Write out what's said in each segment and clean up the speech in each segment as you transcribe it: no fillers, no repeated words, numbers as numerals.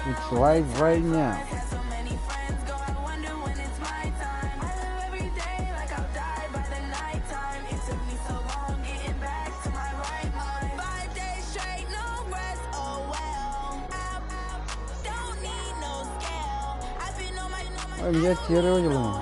It's live right now. Я террорил.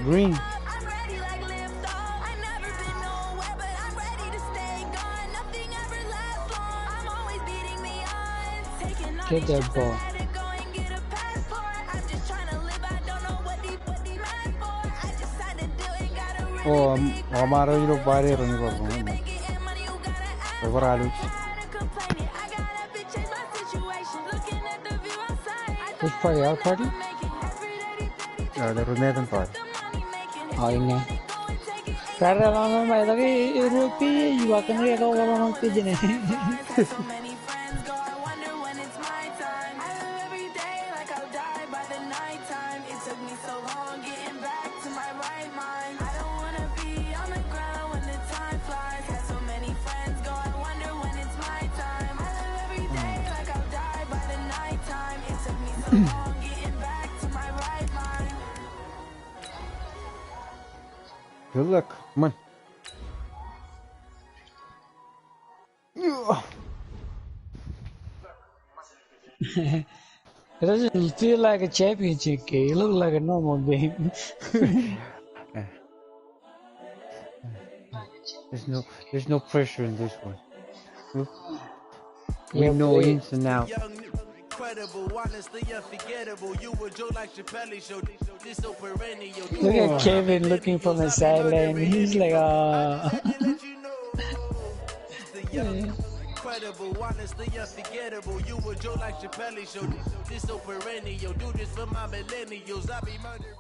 Green. Get that ball. Oh, हमारा ये लोग बाहर रहने वाले हैं। Over आलू। Which party? Our party? The Romanian party. Oh, ini. Karena lama mai tapi Eropa juga kan dia kau orang pergi ni. Good luck, come on. It doesn't feel like a championship game. It looks like a normal game. There's no pressure in this one. We know ins and outs. Look at Kevin looking from the sideline. He's like, Incredible, honestly unforgettable. You a Joe like Chappelle show. This so perennial. Do this for my millennials. I be murdering.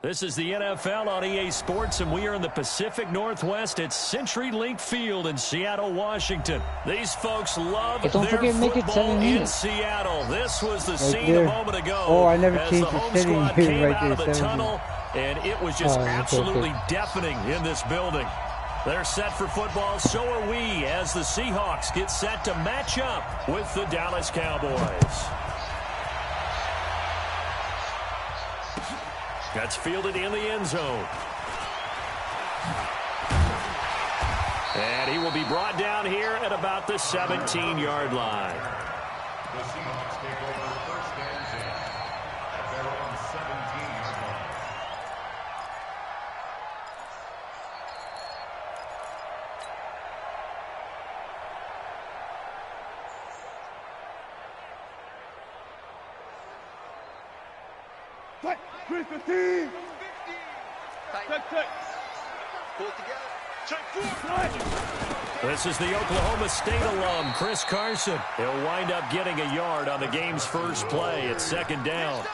This is the NFL on EA Sports, and we are in the Pacific Northwest at CenturyLink Field in Seattle, Washington. These folks love their football in Seattle. This was the scene a moment ago. Oh, I never changed the the setting here right out of there. the tunnel, and it was just absolutely deafening in this building. They're set for football, so are we, as the Seahawks get set to match up with the Dallas Cowboys. That's fielded in the end zone. And he will be brought down here at about the 17-yard line. The Seahawks take over first and 10 at their own 17-yard line. Tight, 315. Tight. Pull together. Check 4. This is the Oklahoma State alum, Chris Carson. He'll wind up getting a yard on the game's first play. It's second down.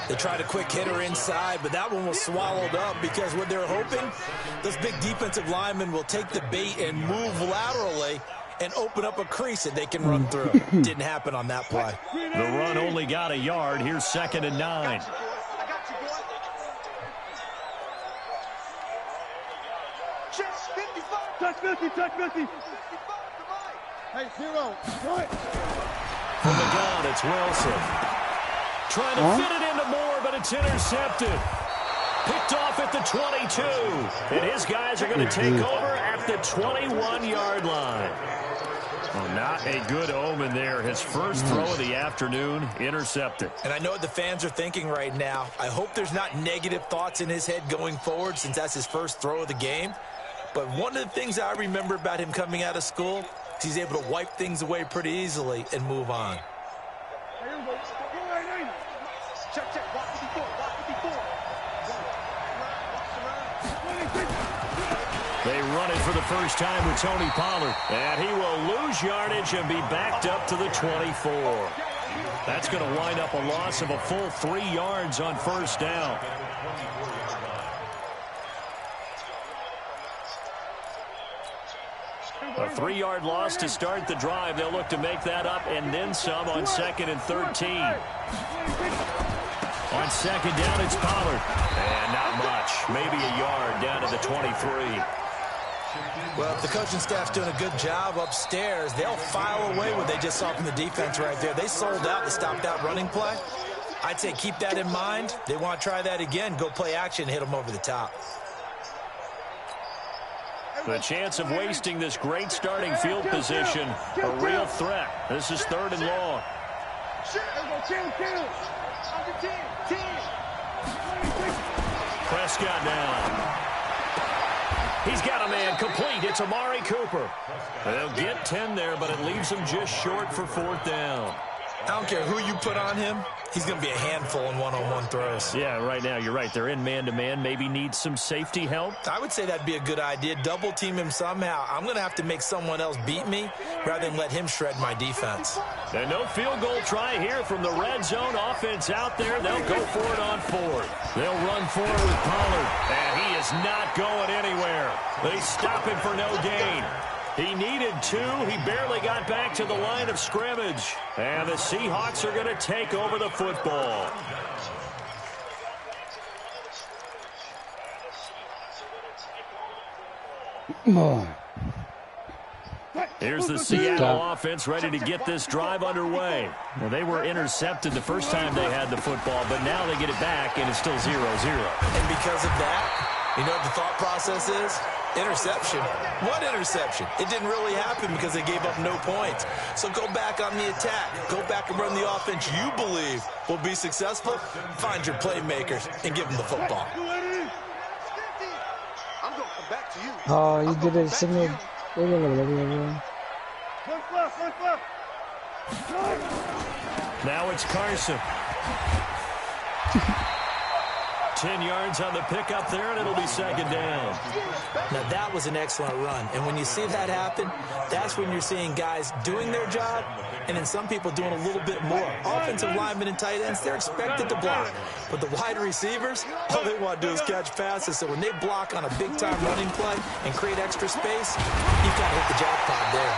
They tried a quick hitter inside, but that one was swallowed up because what they're hoping, this big defensive lineman will take the bait and move laterally and open up a crease that they can run through. Didn't happen on that play. The run only got a yard. Here's 2nd and 9. Touch 50, touch 50. Hey, 0. Right. From the gun, it's Wilson. Trying to fit it into Moore, but it's intercepted. Picked off at the 22. And his guys are going to take over at the 21-yard line. Well, not a good omen there. His first throw of the afternoon, intercepted. And I know what the fans are thinking right now. I hope there's not negative thoughts in his head going forward since that's his first throw of the game. But one of the things I remember about him coming out of school is he's able to wipe things away pretty easily and move on. They run it for the first time with Tony Pollard. And he will lose yardage and be backed up to the 24. That's going to wind up a loss of a full 3 yards on first down. A 3-yard loss to start the drive. They'll look to make that up and then some on 2nd and 13. On second down, it's Pollard. And not much. Maybe a yard down to the 23. Well, if the coaching staff's doing a good job upstairs, they'll file away what they just saw from the defense right there. They sold out to stop that running play. I'd say keep that in mind. They want to try that again. Go play action, hit them over the top. The chance of wasting this great starting field position, a real threat. This is 3rd and long. Prescott down. He's got a man complete. It's Amari Cooper. They'll get 10 there, but it leaves them just short for 4th down. I don't care who you put on him. He's going to be a handful in one-on-one throws. Yeah, right now, you're right. They're in man-to-man. Maybe need some safety help. I would say that'd be a good idea. Double team him somehow. I'm going to have to make someone else beat me rather than let him shred my defense. And no field goal try here from the red zone. Offense out there. They'll go for it on 4th. They'll run forward with Pollard. And he is not going anywhere. They stop him for no gain. He needed 2. He barely got back to the line of scrimmage. And the Seahawks are going to take over the football. Here's the Seattle offense ready to get this drive underway. Well, they were intercepted the first time they had the football, but now they get it back, and it's still 0-0. And because of that, you know what the thought process is? Interception. What interception? It didn't really happen because they gave up no points. So go back on the attack. Go back and run the offense you believe will be successful. Find your playmakers and give them the football. Oh, you did a signal. Now it's Carson. 10 yards on the pickup there, and it'll be 2nd down. Now, that was an excellent run. And when you see that happen, that's when you're seeing guys doing their job and then some people doing a little bit more. Offensive linemen and tight ends, they're expected to block. But the wide receivers, all they want to do is catch passes. So when they block on a big-time running play and create extra space, you've got to hit the jackpot there.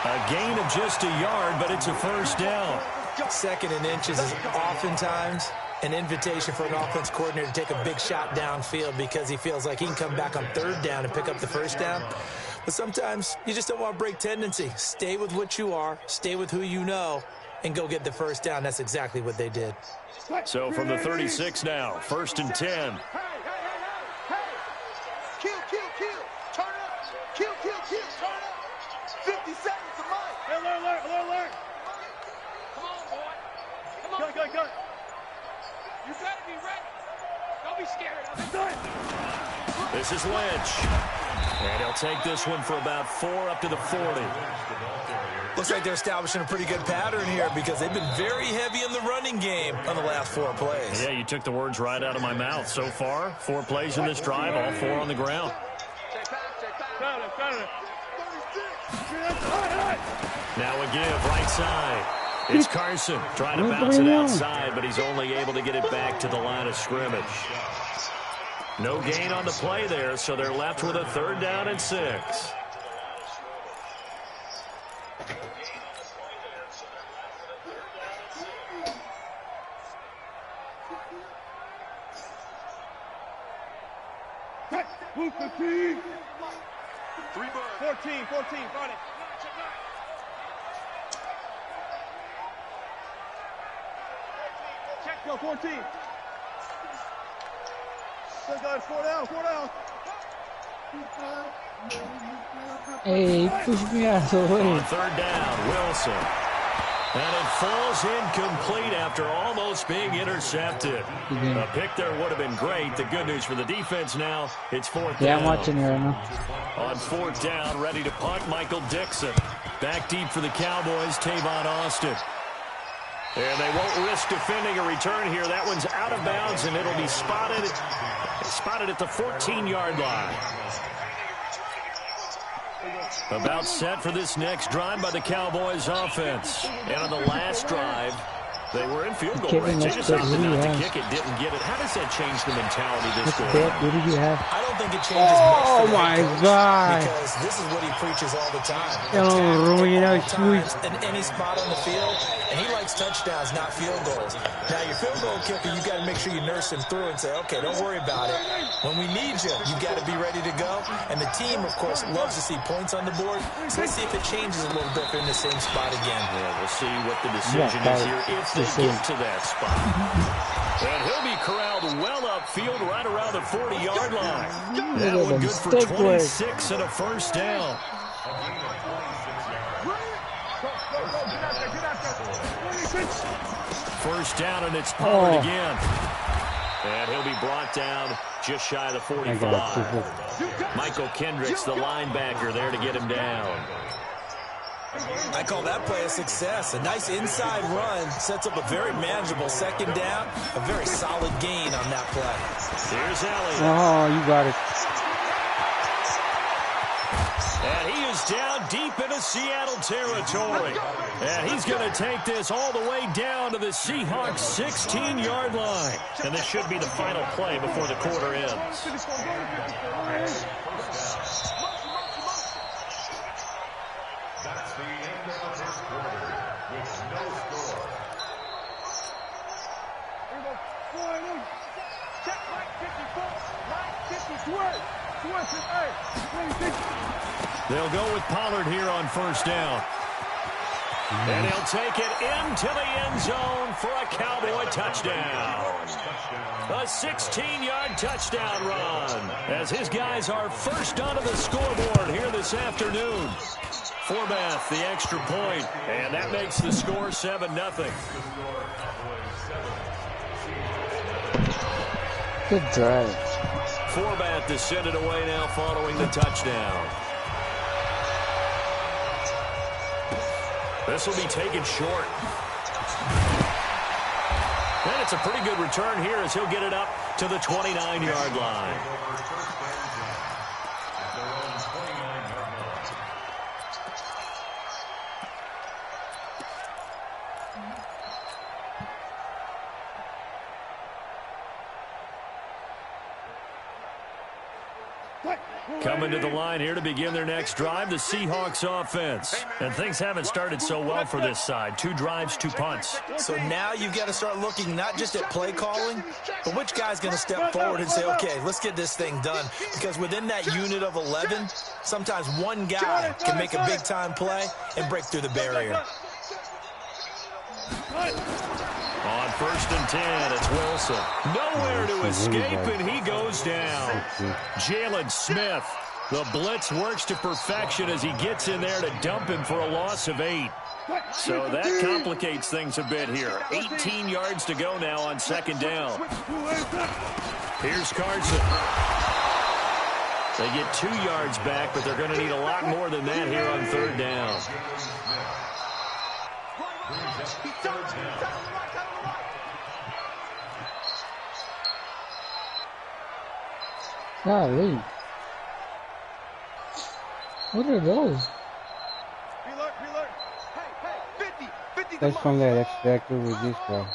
A gain of just a yard, but it's a 1st down. 2nd and inches is oftentimes an invitation for an offense coordinator to take a big shot downfield because he feels like he can come back on 3rd down and pick up the 1st down. But sometimes you just don't want to break tendency. Stay with what you are, stay with who you know, and go get the 1st down. That's exactly what they did. So from the 36 now, 1st and 10. Kill. Turn up. Kill. Turn up. 50 seconds to Mike. Alert. Come on, boy. Come on. Go. You better be ready. Don't be scared. This is Lynch. And he'll take this one for about 4 up to the 40. Looks like they're establishing a pretty good pattern here because they've been very heavy in the running game on the last 4 plays. Yeah, you took the words right out of my mouth. So far, 4 plays in this drive, all 4 on the ground. Now a give, right side. It's Carson trying to bounce it outside, but he's only able to get it back to the line of scrimmage. No gain on the play there, so they're left with a 3rd down and 6. 14, 14, got it. Check, go, 14. Still got 4 down, 4 down. Hey, push me out of the way. On third down, Wilson. And it falls incomplete after almost being intercepted. A pick there would have been great. The good news for the defense now, it's fourth down. Yeah, I'm watching it right now. On fourth down, ready to punt, Michael Dixon. Back deep for the Cowboys, Tavon Austin. And they won't risk defending a return here. That one's out of bounds, and it'll be spotted at the 14-yard line. About set for this next drive by the Cowboys offense. And on the last drive, they were in field goal range. They just opted not to kick it, didn't get it. How does that change the mentality this quarter? What did you have? I don't think it changes much. Oh, my God. Because this is what he preaches all the time. Oh, in any spot on the field, and he likes touchdowns, not field goals. Now, your field goal kicker, you got to make sure you nurse him through and say, okay, don't worry about it. When we need you, you got to be ready to go. And the team, of course, loves to see points on the board. So let's see if it changes a little bit if they're in the same spot again. Yeah, we'll see what the decision is here if they get to that spot. And he'll be corralled well upfield right around the 40-yard line. That one good for 26 and a first down. First down, and it's Pollard again. And he'll be brought down just shy of the 45. Michael Kendricks, the linebacker, there to get him down. I call that play a success. A nice inside run sets up a very manageable second down. A very solid gain on that play. Here's Elliott. Oh, you got it. And he is down deep into Seattle territory. And he's going to take this all the way down to the Seahawks' 16-yard line. And this should be the final play before the quarter ends. That's the end of the first quarter with no score. Check right 54, right 50, They'll go with Pollard here on first down. And he'll take it into the end zone for a Cowboy touchdown. A 16-yard touchdown run as his guys are first onto the scoreboard here this afternoon. Forbath, the extra point, and that makes the score 7-0. Good drive. Forbath to send it away now following the touchdown. This will be taken short. And it's a pretty good return here as he'll get it up to the 29-yard line. Coming to the line here to begin their next drive, the Seahawks offense. And things haven't started so well for this side. 2 drives, 2 punts. So now you've got to start looking not just at play calling, but which guy's going to step forward and say, okay, let's get this thing done. Because within that unit of 11, sometimes one guy can make a big-time play and break through the barrier. On first and 10, it's Wilson. Nowhere to escape, and he goes down. Jalen Smith, the blitz works to perfection as he gets in there to dump him for a loss of 8. So that complicates things a bit here. 18 yards to go now on second down. Here's Carson. They get 2 yards back, but they're going to need a lot more than that here on third down. Golly. What are those? That's from that expected with this guy.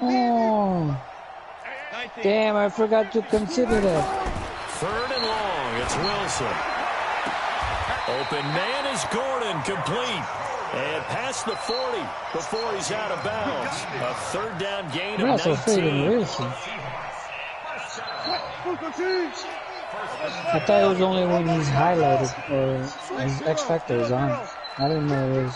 Oh. Damn, I forgot to consider that. Third and long, it's Wilson. Open man is Gordon, complete. And past the 40 before he's out of bounds. A third down gain of 19. Wilson. I thought it was only when he's highlighted or his X Factor is on. I didn't know it was.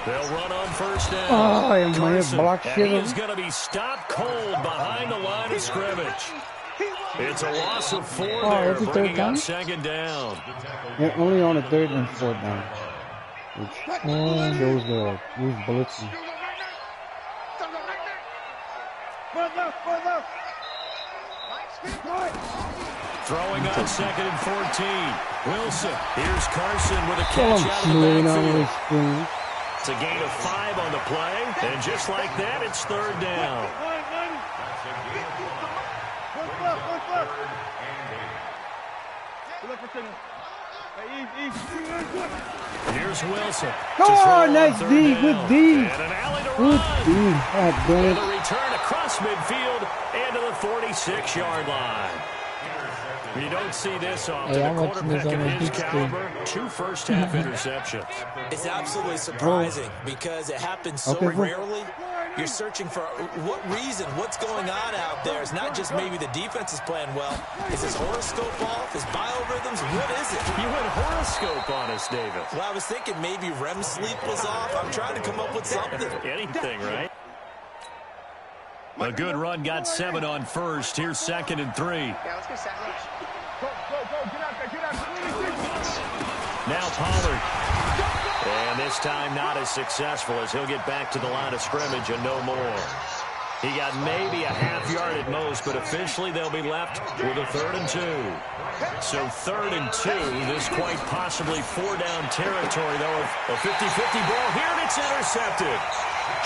They'll run on first down. Oh, and he is going to be stopped cold behind the line of scrimmage. It's a loss of 4 there, bringing up second down. Yeah, only on a 3rd and 4th down. Which shows who's blitzing. Throwing on 2nd and 14. Wilson. Here's Carson with a catch out of the backfield. It's a gain of 5 on the play, and just like that, it's 3rd down. Here's Wilson. Oh, nice D. Good D. And an alley to Good D. And a return across midfield and to the 46-yard line. You don't see this often. A quarterback of his caliber, 2 first-half interceptions. It's absolutely surprising because it happens so rarely. You're searching for what reason, what's going on out there. It's not just maybe the defense is playing well. Is his horoscope off? His biorhythms? What is it? You went horoscope on us, David. Well, I was thinking maybe REM sleep was off. I'm trying to come up with something. Anything, right? A good run got 7 on first. Here's 2nd and 3. Yeah, let's get sandwich. Go, get out there, Now Pollard. And this time not as successful as he'll get back to the line of scrimmage and no more. He got maybe a half yard at most, but officially they'll be left with a 3rd and 2. So 3rd and 2, this quite possibly 4-down territory, though, a 50-50 ball here, and it's intercepted.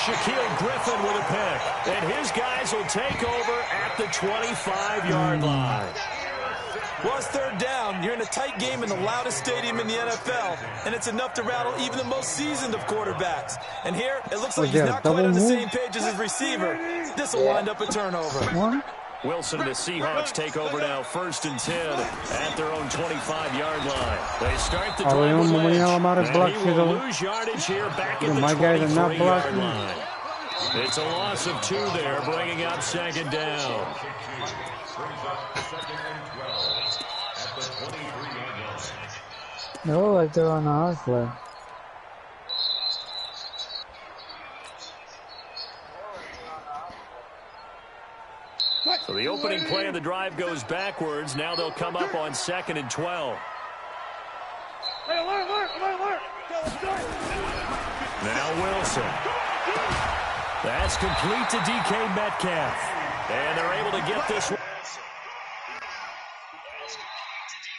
Shaquille Griffin with a pick, and his guys will take over at the 25-yard line. Well, it's 3rd down. You're in a tight game in the loudest stadium in the NFL, and it's enough to rattle even the most seasoned of quarterbers. And here, it looks like he's not quite on the same page as his receiver. This will wind up a turnover. Wilson and the Seahawks take over now, 1st and 10 at their own 25-yard line. They start the drive with Lynch, and he will lose yardage here back at the 23-yard line. It's a loss of 2 there, bringing up 2nd down. No, like they're on our flag. So the opening play of the drive goes backwards. Now they'll come up on 2nd and 12. Now Wilson. That's complete to DK Metcalf. And they're able to get this one.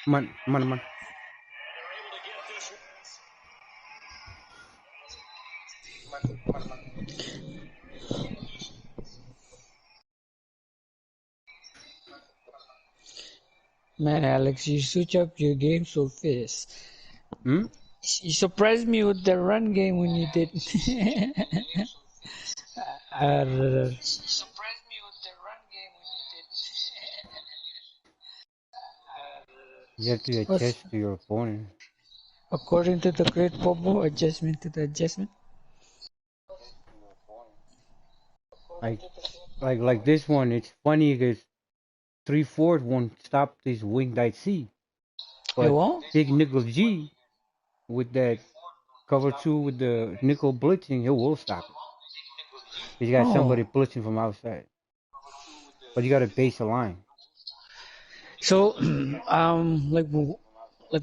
Man. Man, Alex, you switch up your game so fast. You surprised me with the run game when you did. You have to adjust to your opponent. According to the great Popo, adjustment to the adjustment. Like this one, it's funny because 3/4 won't stop this winged IC. But Big Nickel G with that cover 2 with the nickel blitzing, he will stop it. He's got somebody blitzing from outside. But you got to base a line. So, like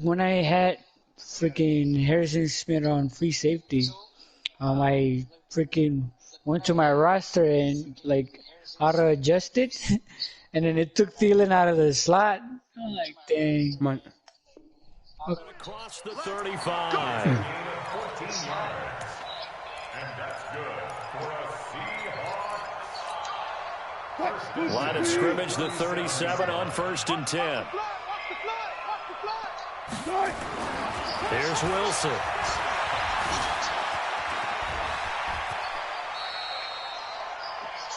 when I had freaking Harrison Smith on free safety, I freaking went to my roster and like auto adjusted, and then it took Thielen out of the slot. I'm like, dang. Okay. Across the 35. 14 yards. And that's good for a Seahawks. Line of scrimmage, the 37 on 1st and 10. Here's Wilson.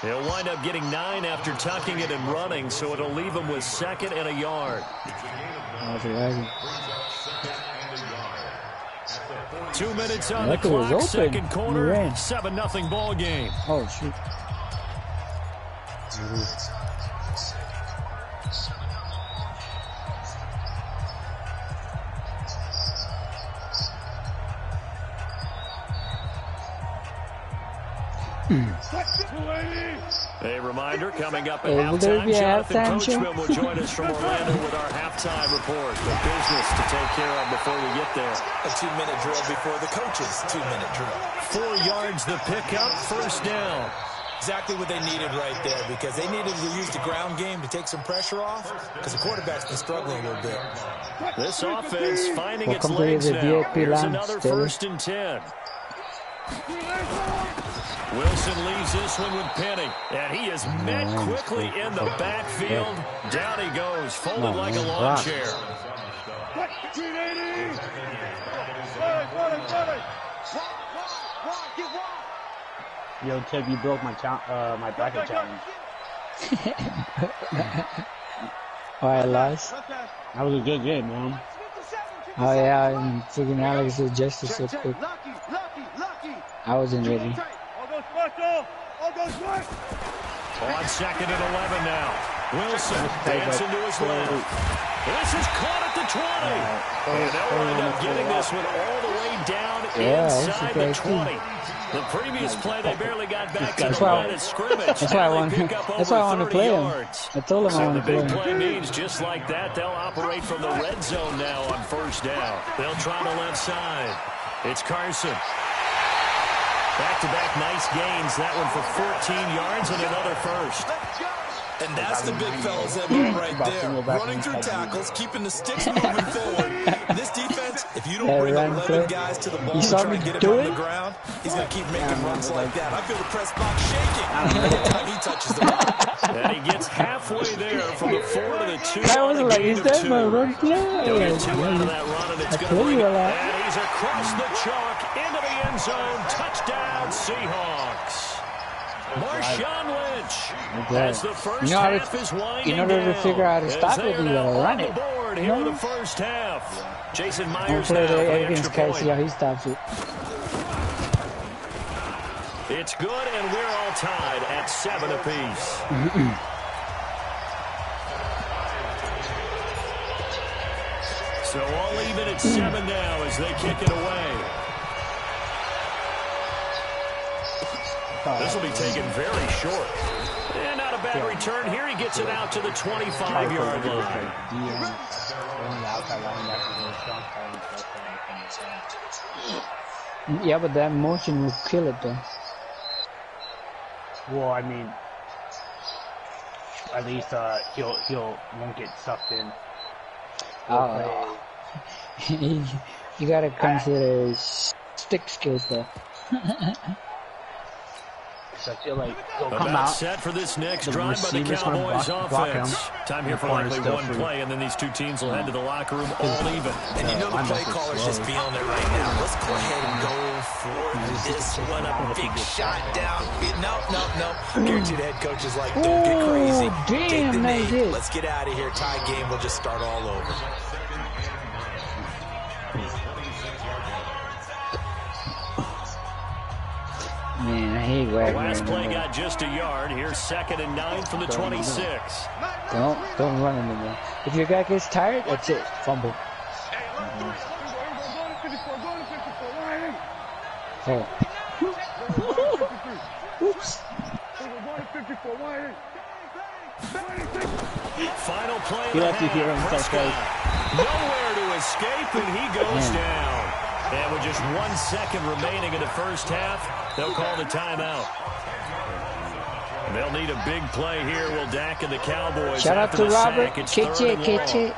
He'll wind up getting 9 after tucking it and running, so it'll leave him with 2nd and a yard. 2 minutes on the clock, second quarter, 7-0 ball game. Oh, shoot. A reminder, coming up at halftime, Jonathan Coachman will join us from Orlando with our halftime report. The business to take care of before we get there. A 2-minute drill before the coach's 2-minute drill. 4 yards the pickup, first down. Exactly what they needed right there, because they needed to use the ground game to take some pressure off, because the quarterback's been struggling a little bit. This offense finding its legs now. Here's another 1st and 10. Wilson leaves this one with Penny, and he is met quickly in the backfield. Down he goes, folded like a lawn chair. Yo, Tib, you broke my my bracket challenge. Why I lost? That was a good game, man. Oh yeah, and freaking Alex did justice so quick. I wasn't ready. On 2nd and 11 now. Wilson dancing to his left. This is caught at the 20. And they'll wind up getting this one all the way down inside the 20. The previous play, they barely got back to the line of scrimmage. That's why I want to play him. I told him I want to play him. So the big play means just like that, they'll operate from the red zone now on 1st down. They'll try the left side. It's Carson. Back-to-back nice gains. That one for 14 yards and another 1st. And that's the big fellas that move right there. Running through tackles, keeping the sticks moving forward. This defense, if you don't bring 11 guys to the ball and try to get him on the ground, he's going to keep making runs like that. I feel the press box shaking every time he touches the ball. And he gets halfway there from the 4 to the 2. I was like, is that my run play? He'll get 2 out of that run, and it's going to bring it. And he's across the chalk into the end zone. Touchdown, Seahawks. Marshawn Lynch as the first half is winding down. In order to figure out how to stop it, you gotta run it. Board here in the first half. Jason Myers now for the against extra point. See how he stops it. It's good, and we're all tied at 7 apiece. So all even at 7 now as they kick it away. This will be taken very short. And not a bad return. Here he gets it out to the 25-yard line. Yeah, but that motion will kill it, though. Well, I mean, at least he'll won't get sucked in. Oh, you gotta consider his stick skills, though. So I feel like he'll come About out. set for this next drive by the Cowboys offense. Time here for likely one play, and then these two teams will head to the locker room all even. And you know the play caller's just feeling it right now. Let's go ahead and go for this one. A big shot down. No. Guaranteed head coach is like, don't get crazy. Take the knee. Let's get out of here. Tie game. We'll just start all over. Man, I hate Wagner. Last play got just a yard. Here's 2nd and 9 from the 26. Don't run anymore. If your guy gets tired, that's it. Fumble. Oh. Oops. Final play. He left you here on Prescott. Nowhere to escape, and he goes down. And with just 1 second remaining in the first half, they'll call the timeout. And they'll need a big play here. Will Dak and the Cowboys. Shout out to Robert. Catch it.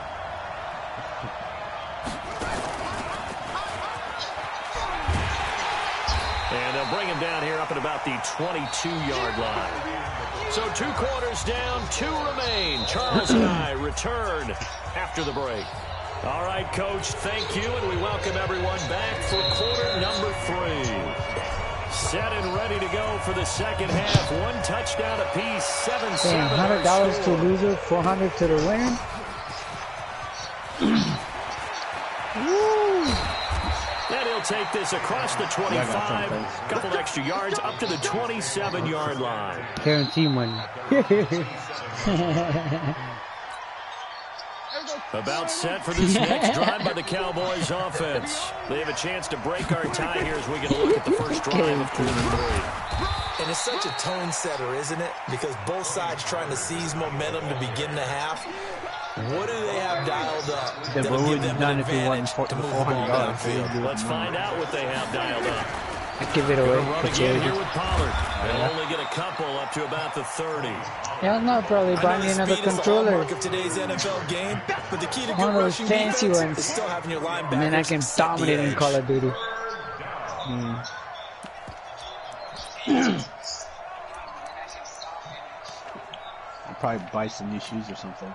And they'll bring him down here up at about the 22-yard line. So 2 quarters down, 2 remain. Charles and I return after the break. All right, Coach, thank you, and we welcome everyone back for quarter number 3. Set and ready to go for the second half. 1 touchdown apiece, 7-7. $100 to loser, $400 to the winner. And he'll take this across the 25, couple extra yards up to the 27-yard line. Guarantee money. About set for this next drive by the Cowboys offense. They have a chance to break our tie here as we get a look at the first drive of quarter 3. And it's such a tone setter, isn't it? Because both sides trying to seize momentum to begin the half. What do they have dialed up that'll give them an advantage to move the ball downfield? Let's find out what they have dialed up. I give it away. Run again here with Pollard. They'll only get a couple up to about the 30. Yeah, no, probably buy me another controller. Of today's NFL game, but the key to one of those fancy ones. is still having your linebackers. And then I can dominate in Call of Duty. I'll probably buy some new shoes or something.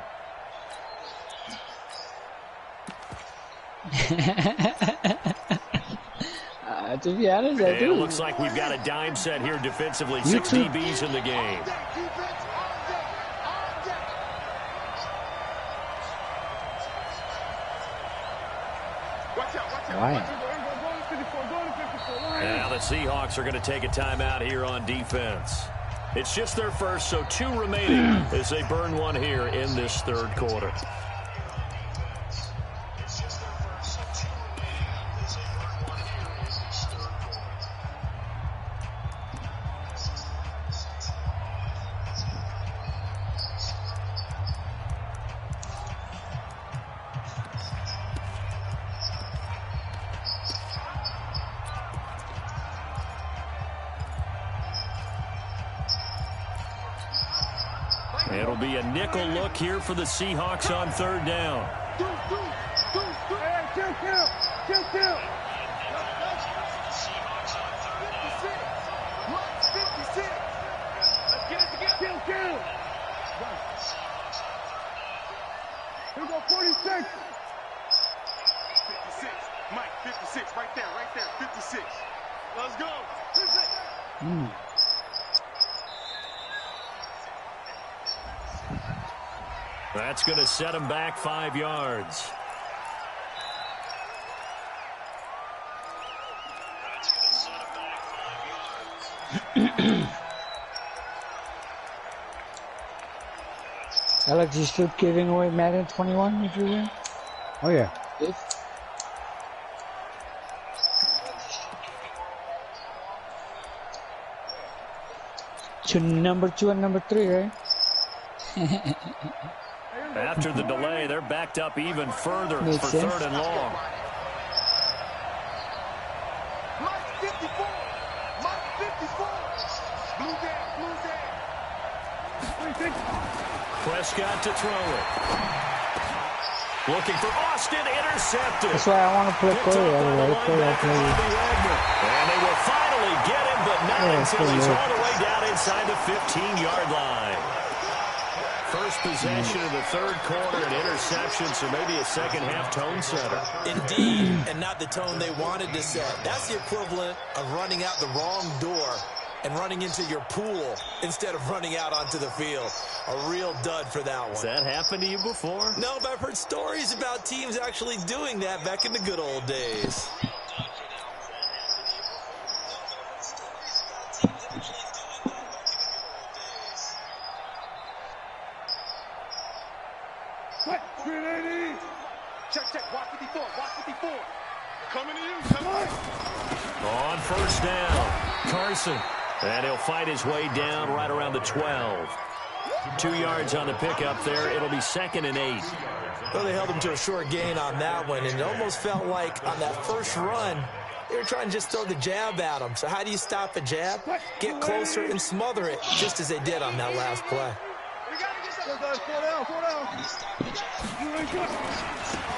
To be honest, I do. It looks like we've got a dime set here defensively. 6 DBs in the game. Why? Now the Seahawks are going to take a timeout here on defense. It's just their first, so 2 remaining as they burn one here in this third quarter. It'll be a nickel look here for the Seahawks on third down. Here we go, 46. 56. Mike, 56. Right there, 56. Let's go. 56. That's going to set him back 5 yards. Alex, you still giving away Madden 21 if you win? Oh, yeah. Good. To number 2 and number 3, right? After the delay, they're backed up even further Makes for sense. third and long. Mike 54. Mike 54. Blue down. Prescott to throw it. Looking for Austin, intercepted. That's why I want to play Corey. And they will finally get him, but not until he's all the way down inside the 15-yard line. First possession of the third quarter, an interception, so maybe a second-half tone setter. Indeed, and not the tone they wanted to set. That's the equivalent of running out the wrong door and running into your pool instead of running out onto the field. A real dud for that one. Has that happened to you before? No, but I've heard stories about teams actually doing that back in the good old days. What? 380. Check. Watch 54. Watch 54. Coming to you. Come on. On first down, Carson. And he'll fight his way down right around the 12. 2 yards on the pickup there. It'll be 2nd and 8. Well, they held him to a short gain on that one, and it almost felt like on that first run, they were trying to just throw the jab at him. So how do you stop a jab? Get closer and smother it, just as they did on that last play.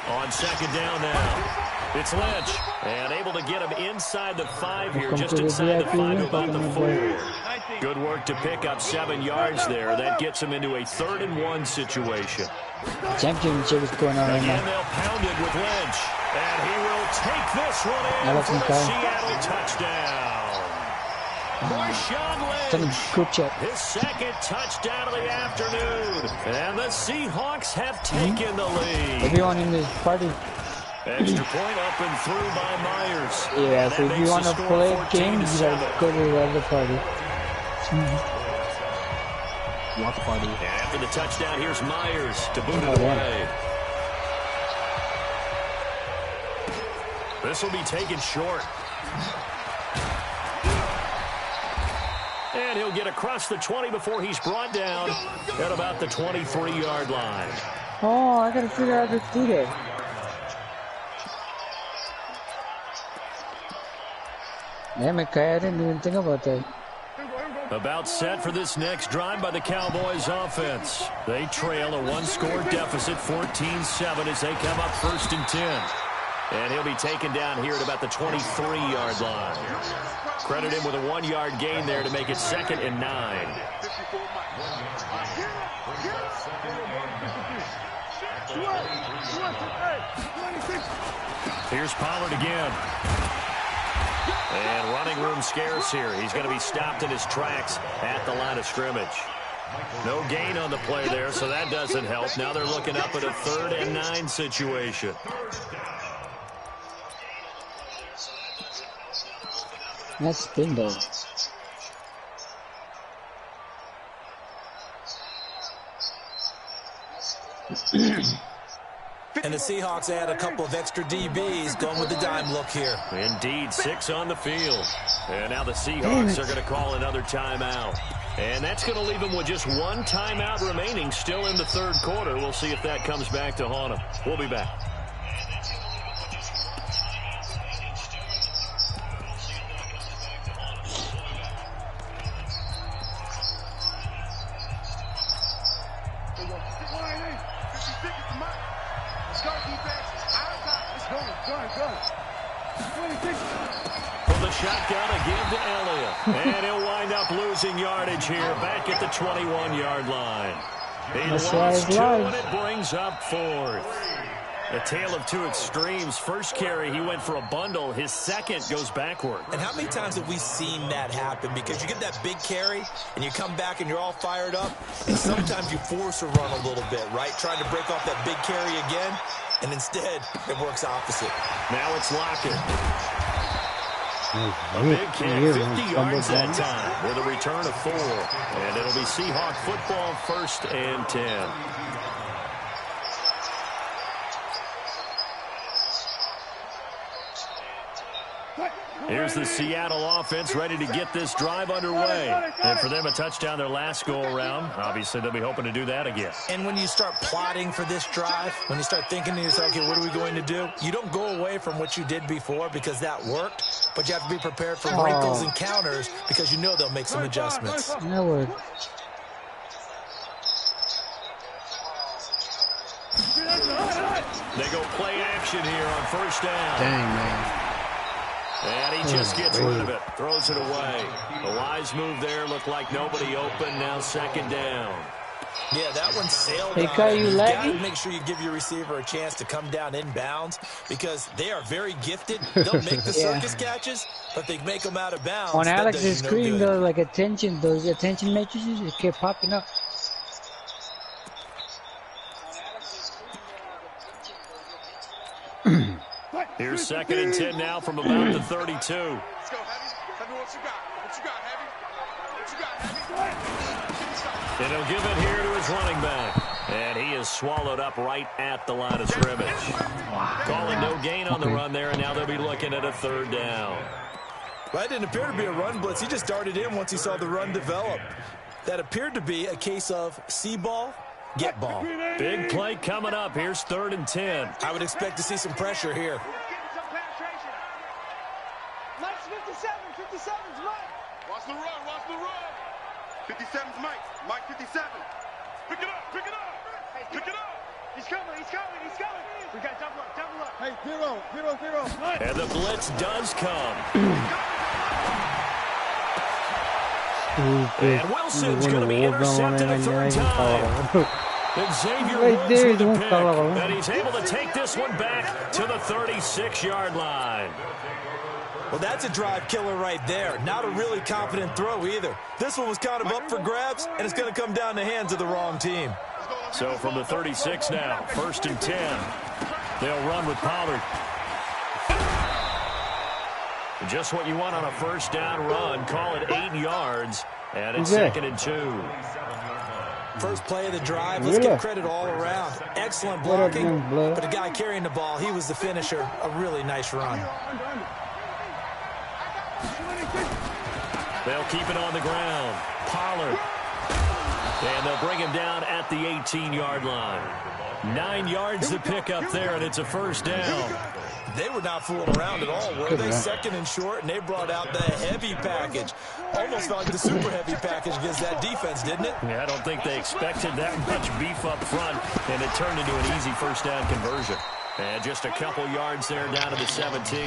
On second down now, it's Lynch. And able to get him inside the 5 here, just inside the 5 to about the 4. Good work to pick up 7 yards there. That gets him into a 3rd and 1 situation. Championship is going on right Again, now. they'll pound it with Lynch. And he will take this one in for the Seattle touchdown. Marshawn Lynch, his 2nd touchdown of the afternoon. And the Seahawks have taken the lead. Everyone in this party. Extra point up and through by Myers. Yeah, so if you want to play games, you gotta go to the other party. Watch party. And after the touchdown, here's Myers to boot it away. This will be taken short. And he'll get across the 20 before he's brought down at about the 23-yard line. Oh, I gotta figure out how to do that. Damn it, Kai, I didn't even think about that. About set for this next drive by the Cowboys offense. They trail a one-score deficit, 14-7, as they come up 1st and 10. And he'll be taken down here at about the 23-yard line. Credit him with a 1-yard gain there to make it 2nd and 9. Here's Pollard again. And running room scarce here. He's going to be stopped in his tracks at the line of scrimmage. No gain on the play there, so that doesn't help. Now they're looking up at a 3rd and 9 situation. That's bingo. And the Seahawks add a couple of extra DBs going with the dime look here. Indeed, 6 on the field. And now the Seahawks are going to call another timeout. And that's going to leave them with just 1 timeout remaining still in the 3rd quarter. We'll see if that comes back to haunt them. We'll be back. And he'll wind up losing yardage here back at the 21-yard line. He lost 2, and it brings up 4th. A tale of 2 extremes. First carry, he went for a bundle. His second goes backward. And how many times have we seen that happen? Because you get that big carry, and you come back and you're all fired up, and sometimes you force a run a little bit, right? Trying to break off that big carry again, and instead it works opposite. Now it's Lockett. A big kick, 50 yards that time with a return of 4. And it'll be Seahawk football 1st and 10. Here's the Seattle offense ready to get this drive underway. And for them, a touchdown their last go-around. Obviously, they'll be hoping to do that again. And when you start plotting for this drive, when you start thinking to yourself, okay, what are we going to do? You don't go away from what you did before because that worked, but you have to be prepared for wrinkles and counters because you know they'll make some adjustments. That worked. They go play action here on 1st down. Dang, man. And he just gets rid of it, throws it away. A wise move there, looked like nobody open, now 2nd down. Yeah, that one sailed on. Hey, you got to make sure you give your receiver a chance to come down inbounds because they are very gifted. They'll make the circus catches, but they make them out of bounds. On Alex's screen, those attention matrices, it kept popping up. Here's 2nd and 10 now from about the 32. Let's go, Heavy. Heavy, what you got? What you got, Heavy? What you got, Heavy? And he'll give it here to his running back. And he is swallowed up right at the line of scrimmage. Calling no gain on the run there, and now they'll be looking at a 3rd down. Well, that didn't appear to be a run blitz. He just darted in once he saw the run develop. That appeared to be a case of see ball, get ball. Big play coming up. Here's 3rd and 10. I would expect to see some pressure here. Mike's 57. 57's Mike. Watch the run. Watch the run. 57's Mike. Mike 57. Pick it up. Pick it up. Pick it up. He's coming. He's coming. He's coming. We got double up. Double up. Hey, 0. And the blitz does come. And Wilson's going to be intercepted a 3rd time. Xavier Woods with the pick, and he's able to take this one back to the 36-yard line. Well, that's a drive killer right there. Not a really confident throw either. This one was kind of up for grabs, and it's going to come down the hands of the wrong team. So from the 36 now, 1st and 10. They'll run with Pollard. Just what you want on a 1st down run. Call it 8 yards, and it's 2nd and 2. First play of the drive. Let's give credit all around. Excellent blocking, but the guy carrying the ball, he was the finisher. A really nice run. They'll keep it on the ground. Pollard. And they'll bring him down at the 18-yard line. 9 yards to pick up there, and it's a first down. They were not fooling around at all, were they? Second and short, and they brought out the heavy package. Almost felt like the super heavy package against that defense, didn't it? Yeah, I don't think they expected that much beef up front, and it turned into an easy first down conversion. And just a couple yards there down to the 17.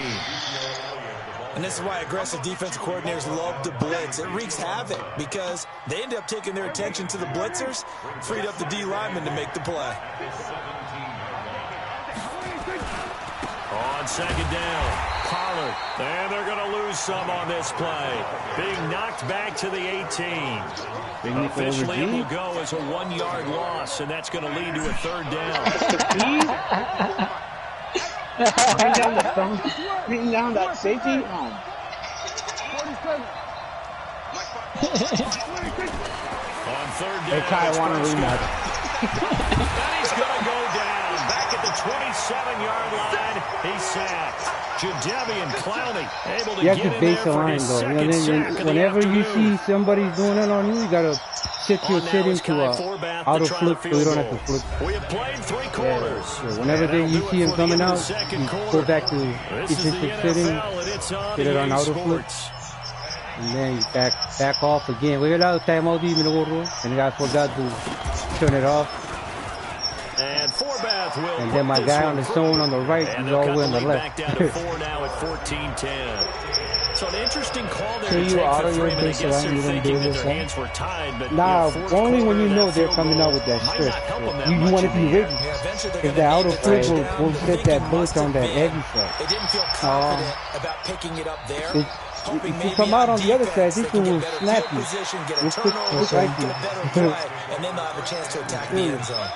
And this is why aggressive defensive coordinators love to blitz. It wreaks havoc because they end up taking their attention to the blitzers, freed up the D lineman to make the play. On second down, Pollard. And they're going to lose some on this play. Being knocked back to the 18. Officially, it will go as a 1-yard loss, and that's going to lead to a third down. Bring down that safety. On third down, they kind of want to rematch. And he's going to go down back at the 27-yard line. He's sacked. Jadeveon Clowney able to get in there for his second sack of the whenever you afternoon. see somebody doing it on you gotta sit into auto flip so you don't have to flip. We have played 3 quarters. Yeah. Whenever you see him coming out, you go back to instant sitting, get it on auto flip, and then you back off again. Wait out, time out even and I forgot to turn it off. And Forbath will and then my guy on the zone on the right is all the way on the left. Back down to 4 now at 14-10. So an interesting call there to you take auto for your Freeman. I base guess they're around, you don't thinking do that this, their hands were tied, but nah, only when you know they're coming out with that might stress. not help them that You much want to in be the ready. If the auto flip will set that bullet on that heavy side. They didn't feel confident about picking it up there. If you come out on the other side, this one will snap you. It's quick, and then they'll have a chance to attack the end zone.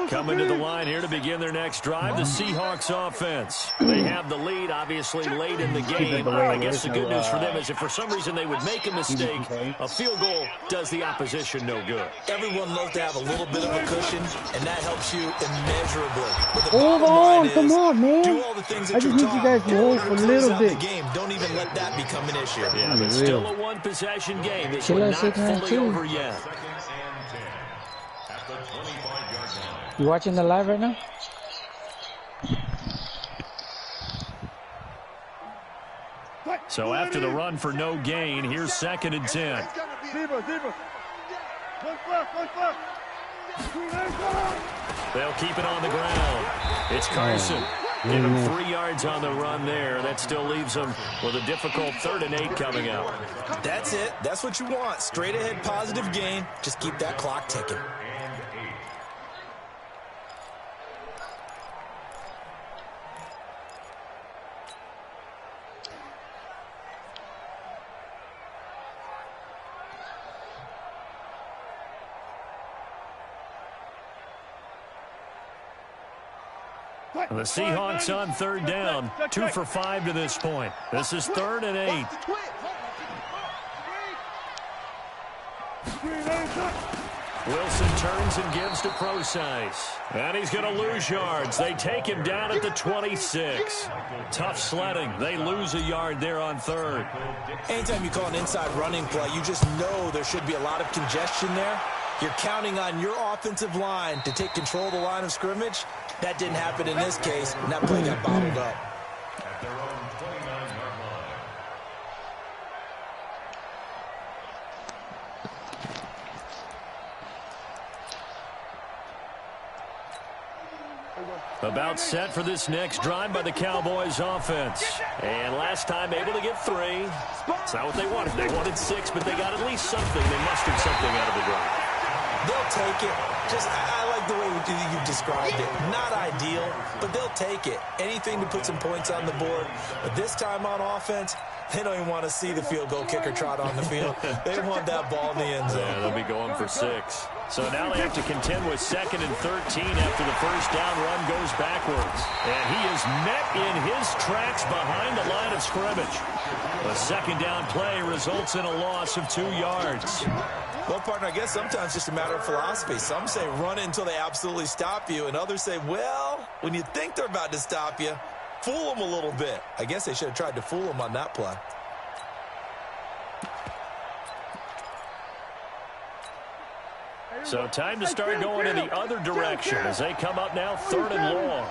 Coming to the line here to begin their next drive, the Seahawks offense. They have the lead, obviously, late in the game. I guess the good news for them is if for some reason they would make a mistake, a field goal does the opposition no good. Everyone loves to have a little bit of a cushion, and that helps you immeasurably. Hold on, come on, man. Do all the things that I just need you guys to hold for a little bit. Don't even let that become an issue. Yeah, but still a one-possession game. This one not fully over yet. You watching the live right now? So after the run for no gain, here's 2nd and 10. They'll keep it on the ground. It's Carson. Give him 3 yards on the run there. That still leaves him with a difficult 3rd and 8 coming up. That's it. That's what you want. Straight ahead positive gain. Just keep that clock ticking. The Seahawks on 3rd down, 2 for 5 to this point. This is 3rd and 8. Wilson turns and gives to Procise. And he's going to lose yards. They take him down at the 26. Tough sledding. They lose a yard there on 3rd. Anytime you call an inside running play, you just know there should be a lot of congestion there. You're counting on your offensive line to take control of the line of scrimmage. That didn't happen in this case, and that play got bottled up. At their own 29-yard line. About set for this next drive by the Cowboys offense. And last time able to get 3. It's not what they wanted. They wanted 6, but they got at least something. They mustered something out of the drive. They'll take it. I like the way you described it. Not ideal, but they'll take it. Anything to put some points on the board. But this time on offense, they don't even want to see the field goal kicker trot on the field. They want that ball in the end zone. Yeah, they'll be going for 6. So now they have to contend with 2nd and 13 after the first down run goes backwards. And he is met in his tracks behind the line of scrimmage. A 2nd down play results in a loss of 2 yards. Well, partner, I guess sometimes it's just a matter of philosophy. Some say run it until they absolutely stop you, and others say, well, when you think they're about to stop you, fool them a little bit. I guess they should have tried to fool them on that play. So time to start going in the other direction as they come up now 3rd and long.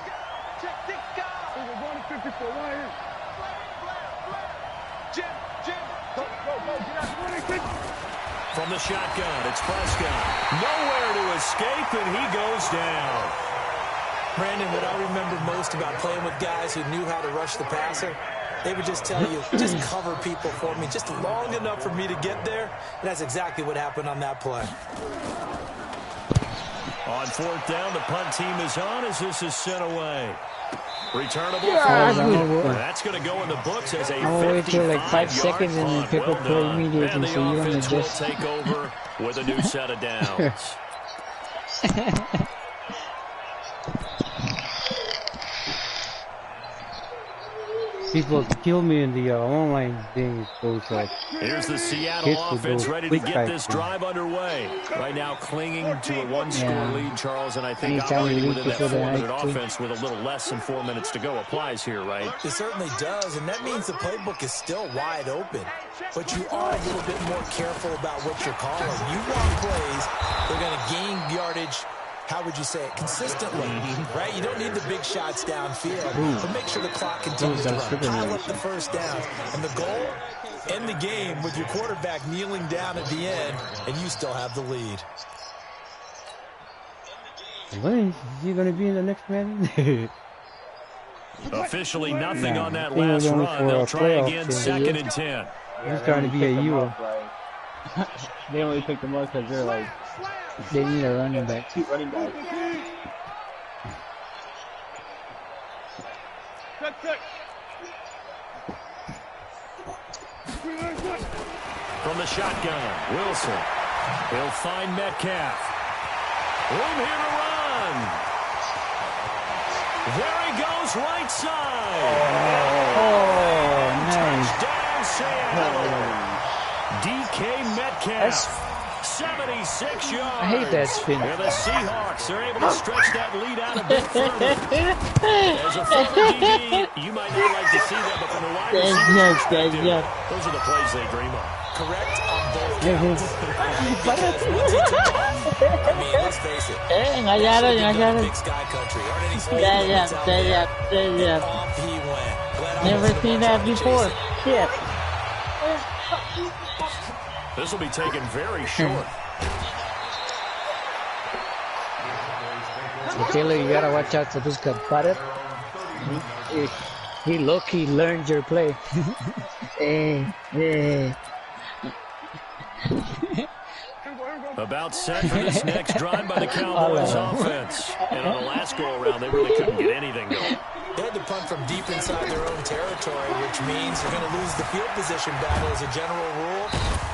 From the shotgun, it's Prescott. Nowhere to escape, and he goes down. Brandon, what I remember most about playing with guys who knew how to rush the passer, they would just tell you, just cover people for me, just long enough for me to get there. And that's exactly what happened on that play. On 4th down, the punt team is on as this is sent away. Returnable. That's going to go in the books as a 55-yard I'll wait till like 5 seconds and then pick up play immediately, so you don't adjust. Will adjust. take over with a new set of downs. People kill me in the online things. Here's the Seattle offense ready to get this drive underway. Right now clinging to a 1-score lead, Charles, and I think operating within that 4-minute offense with a little less than 4 minutes to go applies here, right? It certainly does, and that means the playbook is still wide open. But you are a little bit more careful about what you're calling. You want plays, they're going to gain yardage, how would you say it, consistently, right? You don't need the big shots downfield, but make sure the clock continues to run. Pile up the first downs. And the goal, end the game with your quarterback kneeling down at the end, and you still have the lead. When is he going to be in the next man? Officially nothing on that last run. They'll try again, 2nd and 10. He's trying to be a hero. They only picked them up because they're like, they need a running back. 2 running backs. From the shotgun, Wilson. He'll find Metcalf. Room here to run. There he goes, right side. Oh, nice. Touchdown, Seattle. DK Metcalf. 76 yards. I hate that spin. And the Seahawks are able to stretch that lead out a bit further. As a former DB, you might not like to see that, but from a wide receiver perspective, those are the plays they dream of. Correct on both counts. Because once he took off, I mean, let's face it. Big Sky Country. Aren't any speed limits out there? Off he went. Never seen that before. Shit. This will be taken very short. Taylor, you gotta watch out for this compadre. He low-key learned your play. About set for this next drive by the Cowboys offense. And on the last go-around, they really couldn't get anything going. They had to punt from deep inside their own territory, which means they're going to lose the field position battle as a general rule.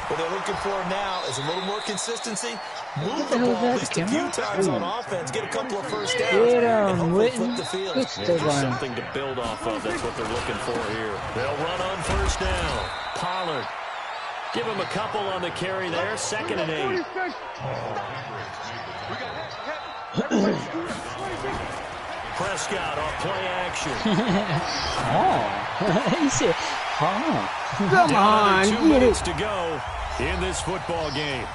What they're looking for now is a little more consistency. Move the ball at least a few times on offense. Get a couple of first downs. And hopefully flip the field. Just something to build off of. That's what they're looking for here. They'll run on first down. Pollard. Give him a couple on the carry there. 2nd and 8. Prescott off play action. He said, Come on, 2 minutes to go in this football game.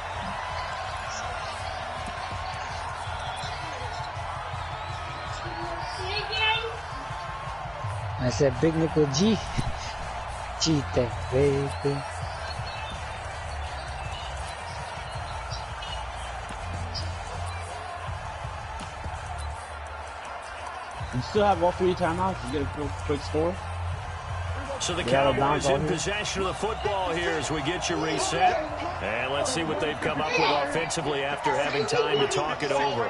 I said Big Nickel G. Cheetah, baby. You still have all 3 timeouts to get a quick score. So the Cowboys in possession of the football here as we get you reset. And let's see what they've come up with offensively after having time to talk it over.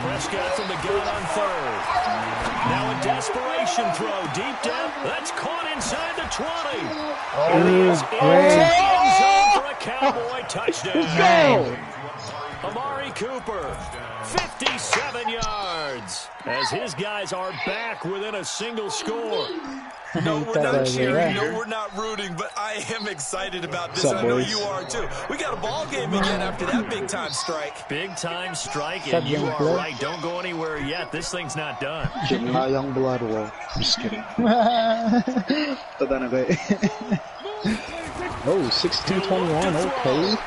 Prescott from the gun on 3rd. Now a desperation throw deep down. That's caught inside the 20. Here he is into the end zone for a Cowboy touchdown. Amari Cooper, 57 yards, as his guys are back within a single score. No, we're not cheering. No, we're not rooting, but I am excited about this. I know you are, too. We got a ball game again after that big-time strike. Big-time strike, and you are right. Don't go anywhere yet. This thing's not done. Young blood war. I'm just kidding. Oh, 16-21, okay.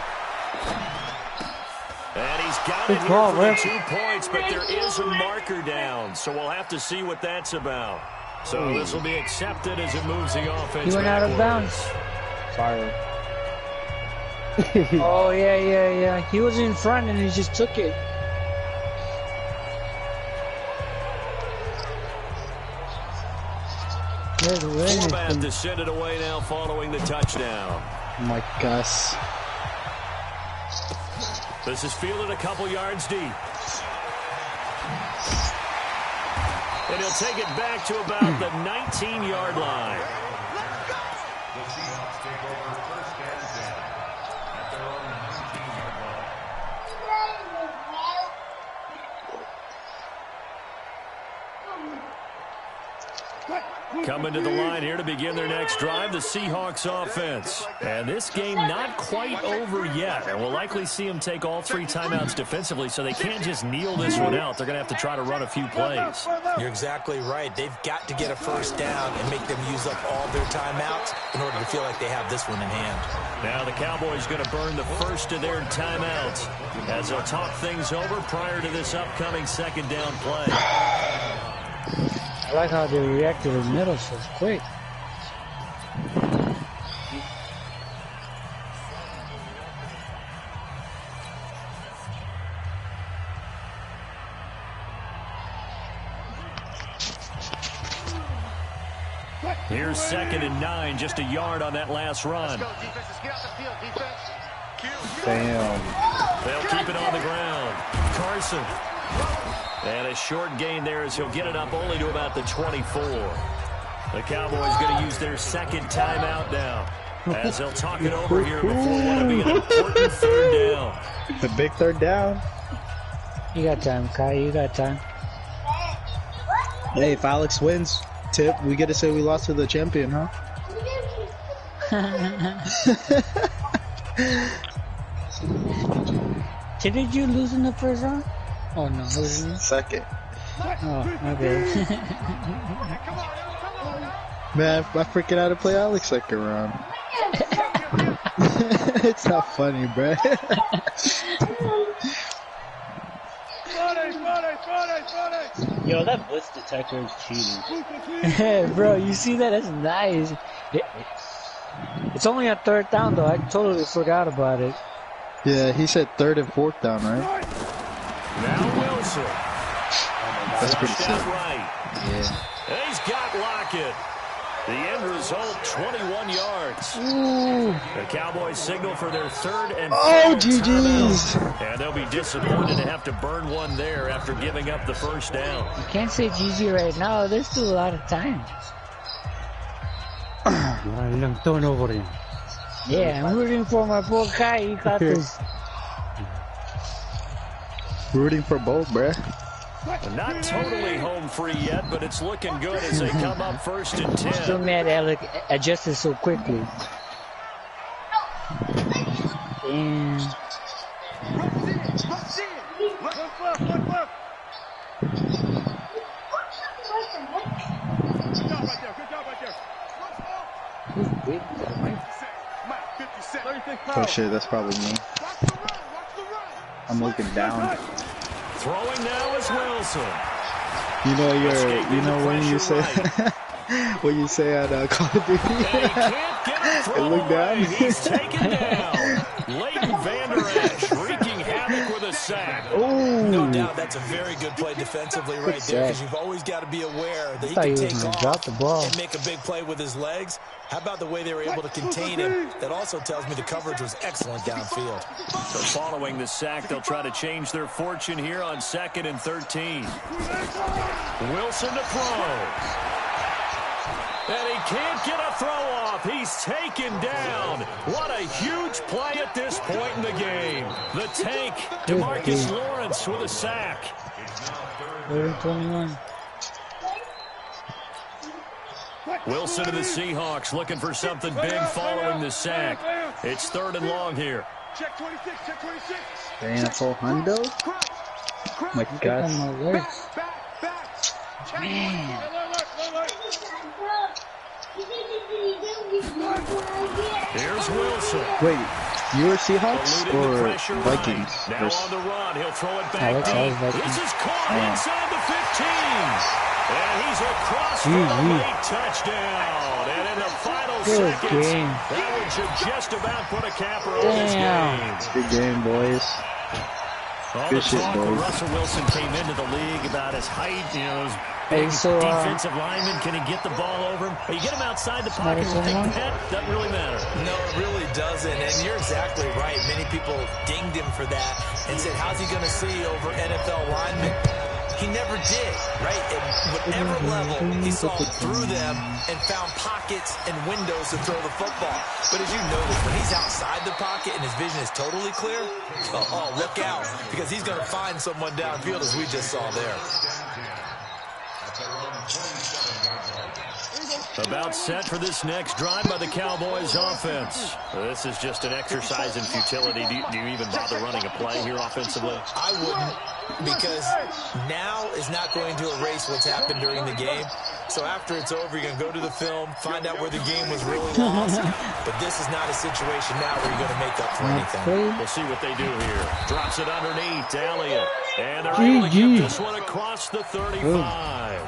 And he's got it here for 2 points, but there is a marker down, so we'll have to see what that's about. So this will be accepted as it moves the offense. He went out of bounds. Sorry. Oh, yeah. He was in front and he just took it. Format to send it away now following the touchdown. Oh my gosh. This is fielded a couple yards deep. And he'll take it back to about the 19-yard line. The Seahawks take over first and 10 at their own 19-yard line. Coming to the line here to begin their next drive, the Seahawks offense. And this game not quite over yet. And we'll likely see them take all 3 timeouts defensively, so they can't just kneel this one out. They're going to have to try to run a few plays. You're exactly right. They've got to get a first down and make them use up all their timeouts in order to feel like they have this one in hand. Now the Cowboys going to burn the first of their timeouts as they'll talk things over prior to this upcoming second down play. I like how they reacted in the middle so quick. Here's 2nd and 9, just a yard on that last run. Damn. They'll keep it on the ground. Carson. And a short gain there as he'll get it up only to about the 24. The Cowboys going to use their second timeout now as they'll talk it over here before what will be an important third down. The big third down. You got time, Kai. You got time. Hey, if Alex wins, Tip, we get to say we lost to the champion, huh? Did you lose in the first round? Oh no, second. Oh, okay. Man, I freaking out to play Alex second round. It's not funny, bro. Yo, that blitz detector is cheating. Bro, you see that? That's nice. It's only a third down, though. I totally forgot about it. Yeah, he said 3rd and 4th down, right? Now Wilson. That's pretty sick. Right. Yeah. He's got Lockett. The end result, 21 yards. Ooh. The Cowboys signal for their 3rd and 4th Oh, GG's. And they'll be disappointed to have to burn one there after giving up the first down. You can't say GG right now. There's still a lot of time. Yeah, I'm rooting for my poor guy. He got this. Rooting for both, bruh. Not totally home free yet, but it's looking good as they come up 1st and 10. Still mad Alec adjusted so quickly. And Oh shit, that's probably me. I'm looking down. Throwing now is Wilson. You know when you say when you say at Call of Duty, and look down. He's taken down. Leighton Vander Esch wreaking havoc with a sack. Oh, no doubt that's a very good play defensively right there, because you've always got to be aware that he can take off and make a big play with his legs. How about the way they were able to contain him? That also tells me the coverage was excellent downfield. So following the sack, they'll try to change their fortune here on 2nd and 13. Wilson to throw. And he can't get a throw off. He's taken down. What a huge play at this point in the game. The tank, DeMarcus Lawrence with a sack. 3rd and 21. Wilson to the Seahawks looking for something big following the sack. It's 3rd and long here. Check 26, check 26. Damn, for Hundo? My God. Man. Here's Wilson. Wait, you're Seahawks or Vikings? Now on the run, he'll throw it back Alex, deep. This is caught inside the 15. And he's across for a late touchdown. And in the final seconds, that one should just about put a capper on this game. Good game, boys. Good shit, boys. Russell Wilson came into the league about his height, you know, his defensive lineman. Can he get the ball over him? But you get him outside the pocket and take that, doesn't really matter. No, it really doesn't. And you're exactly right. Many people dinged him for that and said, how's he going to see over NFL linemen? He never did, right? At whatever level, he saw through them and found pockets and windows to throw the football. But as you notice, when he's outside the pocket and his vision is totally clear, oh, look out, because he's going to find someone downfield, as we just saw there. About set for this next drive by the Cowboys offense. This is just an exercise in futility. Do you even bother running a play here offensively? I wouldn't, because now is not going to erase what's happened during the game. So after it's over, you're going to go to the film, find out where the game was really lost. But this is not a situation now where you're going to make up for anything. We'll see what they do here. Drops it underneath to Elliott. And they're able to get this one across the 35.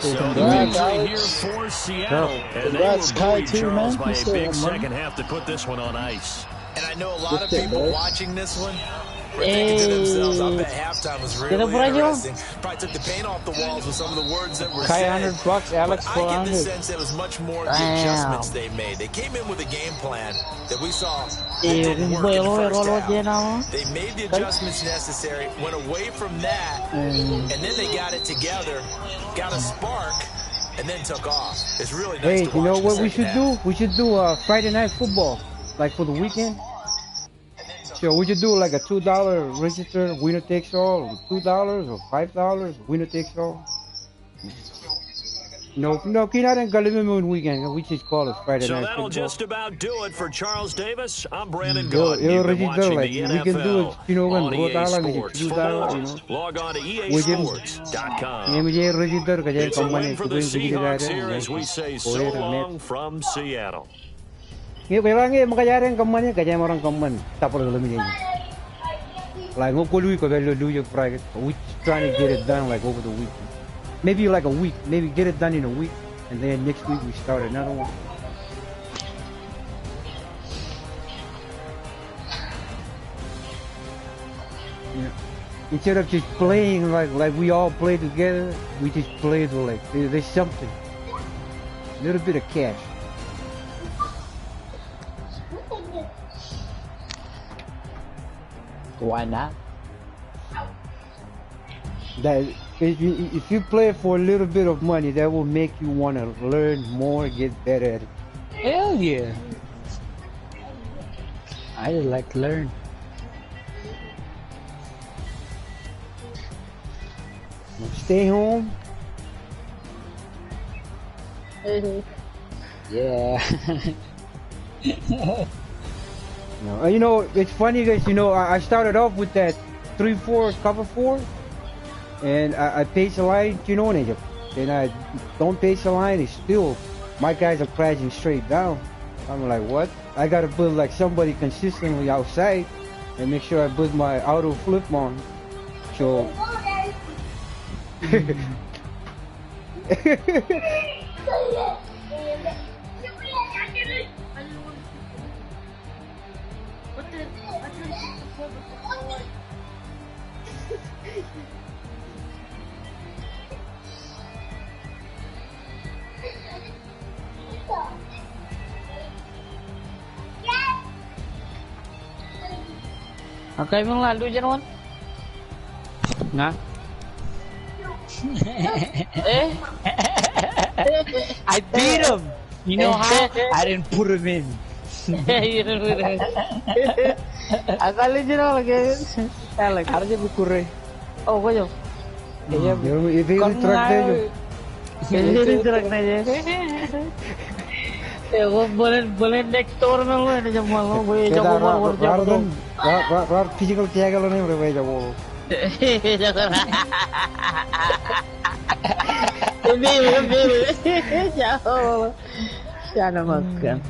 So the victory here for Seattle. And they were bullied, Charles, by a big second half to put this one on ice. And I know a lot of people watching this one were thinking to themselves, I bet halftime was really interesting. Probably took the paint off the walls with some of the words that were said. $100, Alex, but I get the sense it was much more the adjustments they made. They came in with a game plan that we saw that didn't work in the first half. They made the adjustments necessary, went away from that, and then they got it together, got a spark, and then took off. It's really nice to watch. You know what we should do? We should do Friday night football, like for the weekend. So we should do like a $2 register, winner takes all, $2 or $5, winner takes all. No, kailangan galimin mo yung weekend. We just call it Friday night football. So that'll just about do it for Charles Davis. I'm Brandon Gordon. You've been watching the NFL we can do it, you know, on EA Sports. For more, log on to EASports.com. It's a win for the Seahawks here as we say so long from Seattle. Kailangan makayaran kaman kaya orang kaman tapos lamin niya. Like hopefully we could do your practice. We trying to get it done like over the weekend. Maybe like a week. Maybe get it done in a week, and then next week we start another one. Yeah. Instead of just playing like we all play together, we just play like there's something, a little bit of cash. Why not? That if you play for a little bit of money, that will make you want to learn more, get better at it. Hell yeah! I just like to learn. Stay home. Yeah. No, you know, it's funny guys, you know, I started off with that 3-4 cover 4 and I pace the line, you know, and I don't pace the line, it's still, my guys are crashing straight down. I'm like, what? I gotta put like somebody consistently outside and make sure I put my auto flip on. So Okay, mong lalu dyan naman. Nga? I beat him! You know how? I didn't put him in. You didn't put him in. Akala dyan ako lagi. Alex, harus dia berkure. Oh, kau jauh. Itu track dia. Kayaknya serak aja. वो बोले next over में वो है ना जब मालूम वो ये जब over rather than physical kiya gelo nahi bhai jabo Siya na makan.